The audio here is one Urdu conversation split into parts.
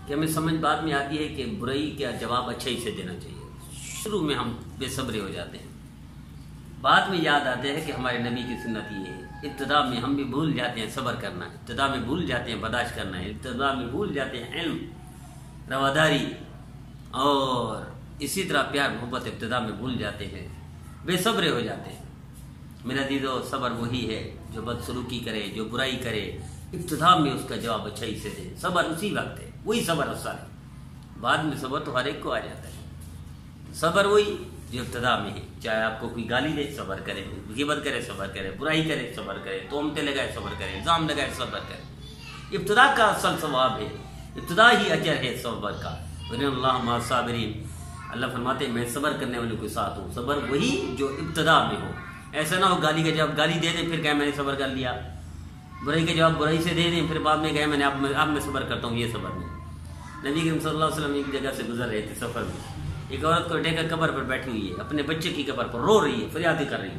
کہ ہمیں سمجھ بعد میں آتی ہے کہ برائی کا جواب اچھے ہی سے دینا چاہیے. شروع میں ہم بے صبرے ہو جاتے ہیں، بعد میں یاد آتے ہیں کہ ہمارے نبی کی سنت یہ ہے. ابتدا میں ہم بھی بھول جاتے ہیں صبر کرنا، ابتدا میں بھول جاتے ہیں برداشت کرنا ہے، ابتدا میں بھول جاتے ہیں علم، رواداری اور اسی طرح پیار محبت ابتدا میں بھول جاتے ہیں، بے صبرے ہو جاتے ہیں. میرا عزیزو، صبر وہی ہے جو بدسلوکی کرے، جو برائی کرے، ابتدا میں اس کا جواب اچھائی سے دے. صبر اسی وقت ہے، وہی صبر اصل ہے. بعد میں صبر تو ہر ایک کو آ جاتا ہے. صبر وہی جو ابتدا میں ہے. چاہے آپ کو کوئی گالی دے صبر کرے، غیبت کرے صبر کرے، برائی کرے صبر کرے، تہمتیں لگائے صبر کرے، الزام لگائے صبر کرے. ابتدا کا اصل ثواب ہے، ابتدا ہی اجر ہے صبر کا. اللہ مع الصابرین، اللہ فرماتے ہیں میں صبر کرنے والوں کے ساتھ ہوں. صبر وہی جو ابتدا میں ہو. ایسا نہ ہو گالی کا جواب گالی دے دیں پھر کہیں میں نے صبر کر لیا، برائی کا جواب برائی سے دے دیں پھر بعد میں کہیں میں نے اب میں صبر کرتا ہوں. یہ صبر نہیں. نبی کریم صلی اللہ علیہ وسلم ایک جگہ سے گزر رہے تھے سفر میں. ایک عورت کو ڈیکر قبر پر بیٹھی ہوئی ہے، اپنے بچے کی قبر پر رو رہی ہے، فریادیں کر رہی ہے،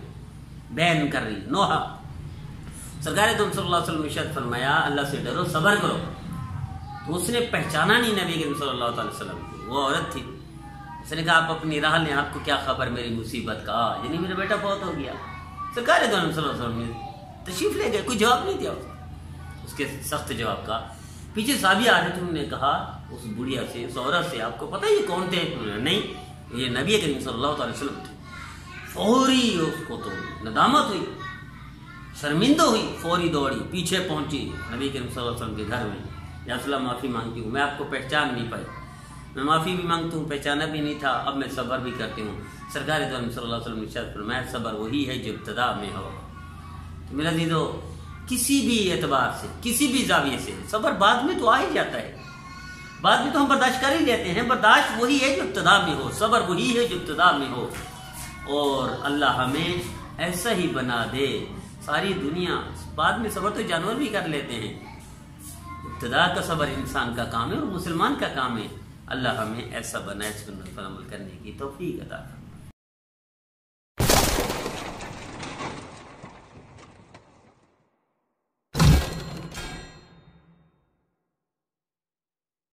بین کر رہی ہے، نوحہ. سرکار دو صلی اللہ علیہ وسلم نے ارشاد فرمایا اللہ سے ڈرو، صبر کرو. تو اس نے پہچانا نہیں نبی کریم صلی اللہ علیہ وسلم کو، وہ عورت تھی. اس نے کہا آپ اپنی راہ لیں، آپ کو کیا خبر میری مصیبت کا، یعنی میرا بیٹا بہت ہو گیا. سرکار دو صلی اللہ علیہ وسلم نے تشریف لے گئے، کوئی جواب نہیں دیا اس کے سخت جواب کا. پیچھے صحابی آ رہے تھے، انہوں نے کہا اس بڑھیا سے، اس عورت سے آپ کو پتہ یہ کون تھے؟ نہیں، یہ نبی کریم صلی اللہ علیہ وسلم تھے. فوری اس کو تو ندامت ہوئی، شرمندہ ہوئی، فوری دوڑی، پیچھے پہنچی نبی کریم صلی اللہ علیہ وسلم کے گھر میں. یا رسول اللہ معافی مانگتی ہوں، میں آپ کو پہچان نہیں پائی، میں معافی بھی مانگتا ہوں، پہچانا بھی نہیں تھا، اب میں صبر بھی کرتی ہوں. سرکار دو صلی اللہ علیہ وسلم نے ارشاد فرمایا صبر وہی ہے جو ابتدا میں ہو. تو میرا عزیزو، کسی بھی اعتبار سے، کسی بھی زاویے سے صبر بعد میں تو آ ہی جاتا ہے. بعد میں تو ہم برداشت کر ہی لیتے ہیں. برداشت وہی ہے جو ابتدا میں ہو، صبر وہی ہے جو ابتدا میں ہو. اور اللہ ہمیں ایسا ہی بنا دے. ساری دنیا بعد میں صبر تو جانور بھی کر لیتے ہیں، ابتدا کا صبر انسان کا کام ہے اور مسلمان کا کام ہے. اللہ ہمیں ایسا بنائے، سنت پر عمل کرنے کی توفیق عطا فرمائے.